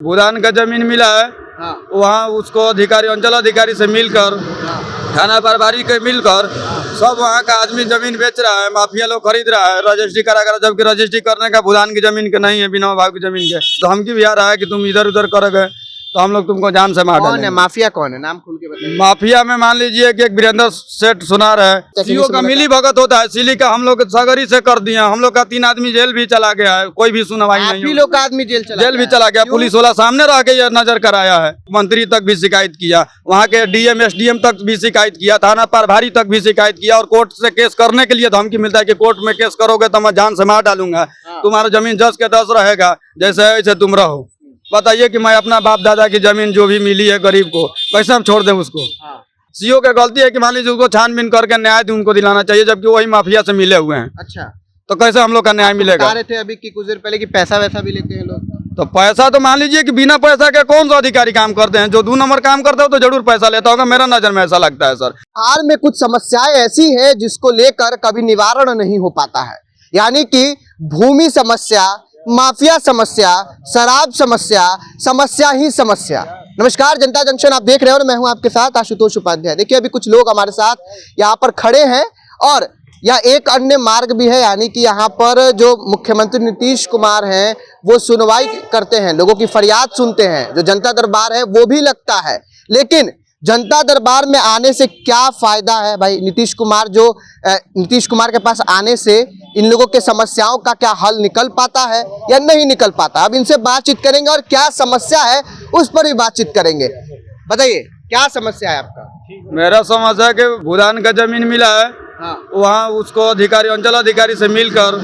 भूदान का जमीन मिला है। हाँ। वहाँ उसको अधिकारी, अंचल अधिकारी से मिलकर, थाना प्रभारी के मिलकर सब वहाँ का आदमी जमीन बेच रहा है, माफिया लोग खरीद रहा है, रजिस्ट्री करा कर, जबकि रजिस्ट्री करने का भूदान की जमीन के नहीं है, बिना भाव की जमीन के। तो धमकी भी आ रहा है कि तुम इधर उधर करोगे तो हम लोग तुमको जान से मार कौन है डालेंगे। माफिया? कौन है, नाम खुल के बताइए। माफिया में मान लीजिए कि एक वीरेंद्र सेठ सुनार है, सीओ का मिली भगत होता है, सिली का हम लोग सगरी से कर दिया, हम लोग का 3 आदमी जेल भी चला गया है, कोई भी सुनवाई आप नहीं ही हुई। लोग का आदमी जेल चला गया, पुलिस वाला सामने रह के ये नजर कराया है, मंत्री तक भी शिकायत किया, वहाँ के डीएम एसडीएम तक भी शिकायत किया, थाना प्रभारी तक भी शिकायत किया, और कोर्ट से केस करने के लिए धमकी मिलता है कि कोर्ट में केस करोगे तो मैं जान से मार डालूंगा, तुम्हारा जमीन 10 के 10 रहेगा, जैसे ऐसे तुम रहो। बताइए कि मैं अपना बाप दादा की जमीन जो भी मिली है गरीब को कैसे हम छोड़ दें उसको? सीओ की गलती है कि मान लीजिए उसको छानबीन करके न्याय उनको दिलाना चाहिए, जबकि वही माफिया से मिले हुए हैं। अच्छा, तो कैसे हम लोग का न्याय मिलेगा? बता रहे थे अभी कि कुछ देर पहले कि पैसा वैसा भी लेते हैं लोग। तो पैसा तो मान लीजिए कि बिना पैसा के कौन सा अधिकारी काम करते हैं? जो 2 नंबर काम करता है तो जरूर पैसा लेता होगा, मेरा नजर में ऐसा लगता है सर। हाल में कुछ समस्याएं ऐसी है जिसको लेकर कभी निवारण नहीं हो पाता है, यानी कि भूमि समस्या, माफिया समस्या, शराब समस्या, समस्या ही समस्या। नमस्कार, जनता जंक्शन आप देख रहे हो और मैं हूं आपके साथ आशुतोष उपाध्याय। देखिए अभी कुछ लोग हमारे साथ यहाँ पर खड़े हैं और यह एक अन्य मार्ग भी है, यानी कि यहाँ पर जो मुख्यमंत्री नीतीश कुमार हैं वो सुनवाई करते हैं, लोगों की फरियाद सुनते हैं, जो जनता दरबार है वो भी लगता है। लेकिन जनता दरबार में आने से क्या फायदा है भाई? नीतीश कुमार के पास आने से इन लोगों के समस्याओं का क्या हल निकल पाता है या नहीं निकल पाता? अब इनसे बातचीत करेंगे और क्या समस्या है उस पर भी बातचीत करेंगे। बताइए क्या समस्या है आपका? मेरा समस्या है कि भूदान का जमीन मिला है। वहाँ उसको अधिकारी, अंचल अधिकारी से मिलकर,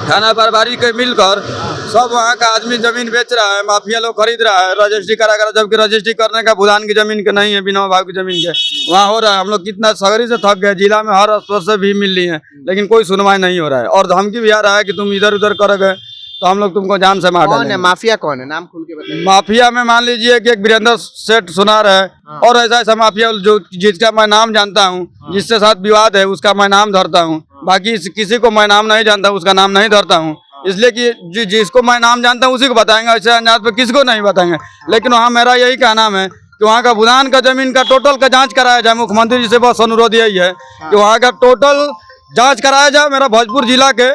थाना प्रभारी के मिलकर सब वहाँ का आदमी जमीन बेच रहा है, माफिया लोग खरीद रहा है, रजिस्ट्री करा कर, जबकि रजिस्ट्री करने का भूदान की जमीन के नहीं है, बिना भाव की जमीन के वहाँ हो रहा है। हम लोग कितना सगरी से थक गए, जिला में हर स्तर से भी मिल रही है, लेकिन कोई सुनवाई नहीं हो रहा है, और धमकी भी आ रहा है कि तुम इधर उधर करोगे तो हम लोग तुमको जान से मार डालेंगे। कौन है माफिया? कौन है, नाम खुल के बताइए। माफिया में मान लीजिए कि एक वीरेंद्र सेठ सुनार है, और ऐसा ऐसा माफिया जो जिसका मैं नाम जानता हूँ, जिसके साथ विवाद है उसका मैं नाम धरता हूँ, बाकी किसी को मैं नाम नहीं जानता, उसका नाम नहीं धरता हूँ, इसलिए कि जिसको मैं नाम जानता हूँ उसी को बताएंगे, ऐसे अनजान पे किसी को नहीं बताएंगे। लेकिन वहाँ मेरा यही कहना है कि वहाँ का भूदान का जमीन का टोटल का जांच कराया जाए। मुख्यमंत्री जी से बस अनुरोध यही है कि वहाँ का टोटल जांच कराया जाए, मेरा भोजपुर जिला के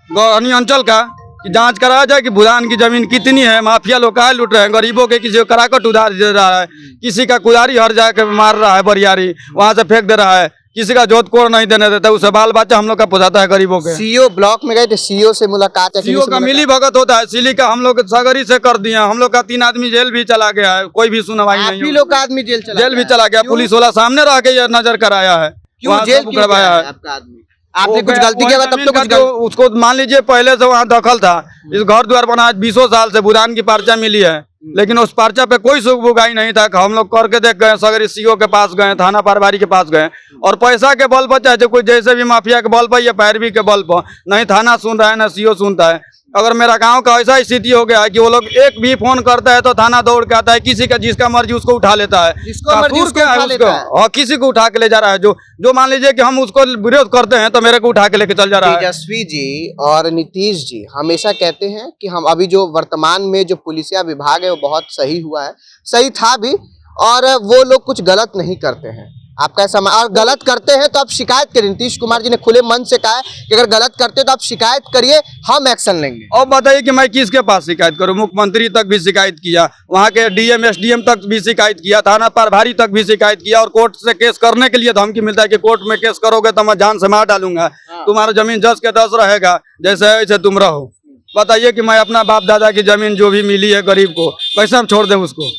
गौरनी अंचल का जांच कराया जाए कि भूदान की जमीन कितनी है, माफिया लोग काहे लूट रहे हैं, गरीबों के किसी को कराकट उधार दे रहा है, किसी का कुदारी हर जाके मार रहा है, बरियारी वहाँ से फेंक दे रहा है, किसी का जोत कोड़ नहीं देने देता, उसे बाल बच्चा हम लोग का पुछाता है गरीबों के। सीओ ब्लॉक में गए थे, सीओ से मुलाकात है? सीओ का मिली भगत होता है, सिली का हम लोग सगरी से कर दिया, हम लोग का 3 आदमी जेल भी चला गया है, कोई भी सुनवाई नहीं हुई। लोग का आदमी जेल भी चला गया, पुलिस वाला सामने रह के ये नजर कराया है, क्यों जेल करवाया है आपका आदमी? आपने कुछ गलती किया तब तो कुछ उसको मान लीजिए पहले से वहाँ दखल था, इस घर द्वार बना 20 साल से भूदान की पर्चा मिली है, लेकिन उस पर्चा पे कोई सुगबुगाई नहीं था। हम लोग करके देख गए, सगरी सीओ के पास गए, थाना प्रभारी के पास गए, और पैसा के बल पर चाहे कोई जैसे भी माफिया के बल पर या पैरवी के बल पर, नहीं थाना सुन रहा है ना सीओ सुनता है। अगर मेरा गांव का ऐसा स्थिति हो गया है कि वो लोग एक भी फोन करता है तो थाना दौड़ के आता है, किसी का जिसका मर्जी उसको उठा लेता है, और किसी को उठा के ले जा रहा है। जो मान लीजिए कि हम उसको विरोध करते हैं तो मेरे को उठा के लेके चल जा रहा है। तेजस्वी जी और नीतीश जी हमेशा कहते हैं कि हम अभी जो वर्तमान में जो पुलिसिया विभाग है वो बहुत सही हुआ है, सही था भी, और वो लोग कुछ गलत नहीं करते हैं। आपका समय और गलत करते हैं तो आप शिकायत करिए। नीतीश कुमार जी ने खुले मन से कहा है कि अगर गलत करते तो आप शिकायत करिए, हम एक्शन लेंगे। अब बताइए कि मैं किसके पास शिकायत करूं? मुख्यमंत्री तक भी शिकायत किया, वहां के डीएम एसडीएम तक भी शिकायत किया, थाना प्रभारी तक भी शिकायत किया, और कोर्ट से केस करने के लिए धमकी मिलता है कि कोर्ट में केस करोगे तो मैं जान से मार डालूंगा, तुम्हारा जमीन 10 के 10 रहेगा, जैसे ऐसे तुम रहो। बताइए कि मैं अपना बाप दादा की जमीन जो भी मिली है गरीब को कैसे हम छोड़ दें उसको?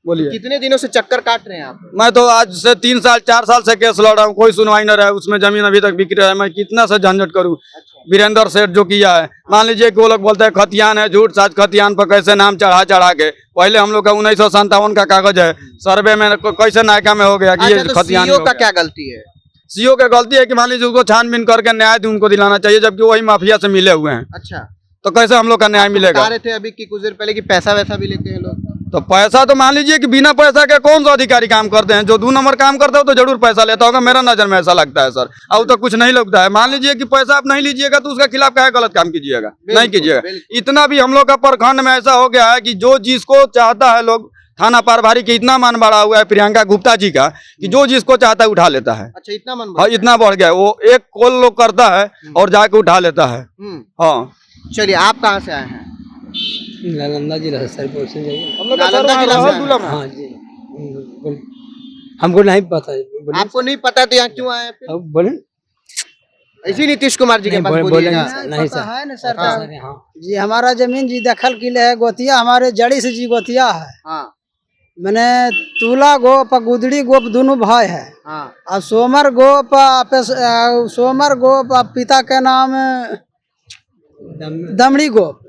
बोलिए। कितने दिनों से चक्कर काट रहे हैं आप? मैं तो आज से 3 साल 4 साल से केस लड़ रहा हूँ, कोई सुनवाई न रहा है, उसमें जमीन अभी तक बिक रहा है, मैं कितना से झंझट करूँ। वीरेंद्र सेठ जो किया है, मान लीजिए कि वो लोग बोलते हैं खतियान है, झूठ साज खतियान पर कैसे नाम चढ़ा के, पहले हम लोग का 1957 का कागज है, सर्वे में कैसे नायका में हो गया कि ये खतियान। सीओ का क्या गलती है? सीओ की गलती है कि मान लीजिए उसको छानबीन करके न्याय उनको दिलाना चाहिए, जबकि वही माफिया से मिले हुए हैं। अच्छा, तो कैसे हम लोग का न्याय मिलेगा? बता रहे थे अभी कि कुछ देर पहले कि पैसा वैसा भी लेते हैं लोग। तो पैसा तो मान लीजिए कि बिना पैसा के कौन सा अधिकारी काम करते हैं। जो 2 नंबर काम करता है तो जरूर पैसा लेता होगा, मेरा नजर में ऐसा लगता है सर। अब तो कुछ नहीं लगता है। मान लीजिए कि पैसा आप नहीं लीजिएगा तो उसके खिलाफ क्या गलत काम कीजिएगा, नहीं कीजिएगा। इतना भी हम लोग का प्रखंड में ऐसा हो गया है कि जो जिसको चाहता है, लोग थाना प्रभारी के इतना मान बढ़ा हुआ है प्रियंका गुप्ता जी का कि जो जिसको चाहता है उठा लेता है। अच्छा, इतना मन हाँ, इतना बढ़ गया है। वो एक कॉल लोग करता है और जाके उठा लेता है। हाँ, चलिए, आप कहाँ से आए हैं? नालंदा जिला से सर बोल से जाइए। हम लोग का नालंदा सर जिला वहाँ से रहल दुलम है। हाँ जी, हमको नहीं पता है। बोलिए। आपको नहीं पता तो यहाँ क्यों आए फिर? अब बोले इसी नीतीश कुमार जी के पास बोले बोलिएगा। नहीं सर। है ना सर, हाँ सर, हाँ जी हमारा जमीन जी दखल किले है, गोतिया हमारे जड़ी से जी गोतिया है। हाँ मैंने तूला गोप गुदड़ी गोप दोनों भाई है। हाँ और सोमर गोप सोमर गोप पिता के नाम दमड़ी गोप,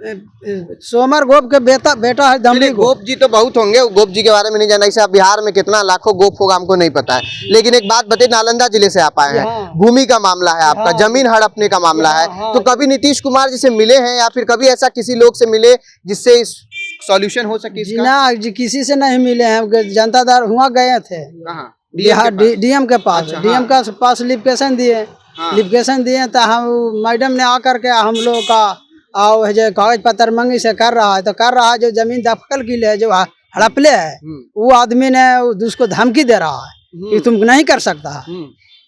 सोमर गोप के बेटा है दमड़ी चलिए, गोप। गोप जी तो बहुत होंगे, गोप जी के बारे में नहीं जाना। इसे बिहार में कितना लाखों गोप होगा हमको नहीं पता है। लेकिन एक बात बताइए, नालंदा जिले से आप आए हैं, हाँ। भूमि का मामला है आपका, हाँ। जमीन हड़पने का मामला है। हाँ। तो कभी नीतीश कुमार जी से मिले हैं या फिर कभी ऐसा किसी लोग से मिले जिससे सॉल्यूशन हो सके जी इसका? ना जी, किसी से नहीं मिले हैं। जनता दर हुआ गए थे कहाँ? बिहार डीएम के पास। अच्छा, डीएम का पास लिफिकेशन दिए। लिफिकेशन दिए तो हम मैडम ने आकर के हम लोग का और जो कागज पत्र मंगी से कर रहा है, तो कर रहा है जो जमीन दखल की ले, जो हड़पले है, वो आदमी ने उसको धमकी दे रहा है कि तुम नहीं कर सकता।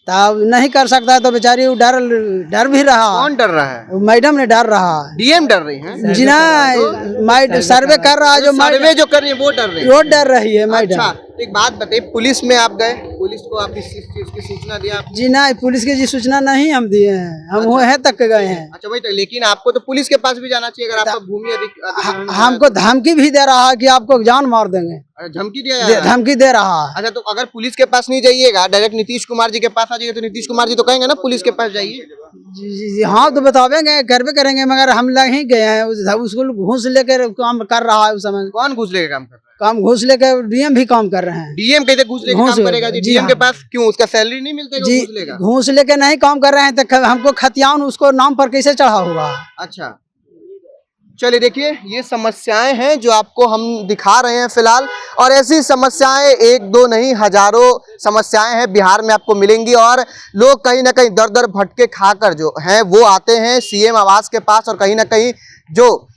तब नहीं कर सकता है तो बेचारी वो डर भी रहा। कौन डर रहा है? वो मैडम ने डर रहा है। डीएम डर रही हैं? जी ना, सर्वे कर रहा है जो सर्वे जो कर रही है वो डर रही है। वो डर रही है मैडम। अच्छा, एक बात बताइए, पुलिस में आप गए, पुलिस को आप इस चीज की सूचना दिया आपने? जी ना, पुलिस की जी सूचना नहीं हम दिए हैं, हम वो है तक गए हैं। अच्छा भाई, तो लेकिन आपको तो पुलिस के पास भी जाना चाहिए अगर आपका भूमि अधिग्रहण हमको धमकी भी दे रहा है कि आपको जान मार देंगे, धमकी दिया जा रहा है। धमकी दे रहा है। अच्छा, तो अगर पुलिस के पास नहीं जाइएगा, डायरेक्ट नीतीश कुमार जी के पास आ जाइए, तो नीतीश कुमार जी तो कहेंगे ना पुलिस के पास जाइए। जी जी जी, हाँ तो बतावेंगे, करवे करेंगे, मगर हम नहीं गए हैं। उसको घूस लेकर काम कर रहा है उस समय। कौन घूस लेके काम कर रहा है? काम घूस लेकर डीएम भी काम कर रहे हैं। डीएम कैसे घूस लेके घूस काम करेगा जी? जी, डीएम के हाँ। पास क्यों? उसका सैलरी नहीं मिलता है जी, घूस लेगा? घूस लेके नहीं काम कर रहे हैं तो हमको खतियान उसको नाम पर कैसे चढ़ा होगा? अच्छा, चलिए देखिए, ये समस्याएं हैं जो आपको हम दिखा रहे हैं फिलहाल, और ऐसी समस्याएं एक दो नहीं, हजारों समस्याएं हैं बिहार में आपको मिलेंगी। और लोग कहीं ना कहीं दर दर भटके खाकर जो हैं वो आते हैं सीएम आवास के पास, और कहीं ना कहीं जो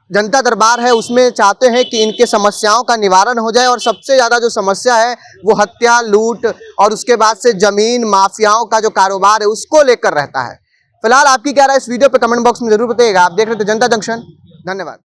जनता दरबार है उसमें चाहते हैं कि इनके समस्याओं का निवारण हो जाए। और सबसे ज़्यादा जो समस्या है वो हत्या, लूट और उसके बाद से जमीन माफियाओं का जो कारोबार है उसको लेकर रहता है। फिलहाल आपकी क्या राय इस वीडियो पे कमेंट बॉक्स में जरूर बताइएगा। आप देख रहे थे जनता जंक्शन। धन्यवाद।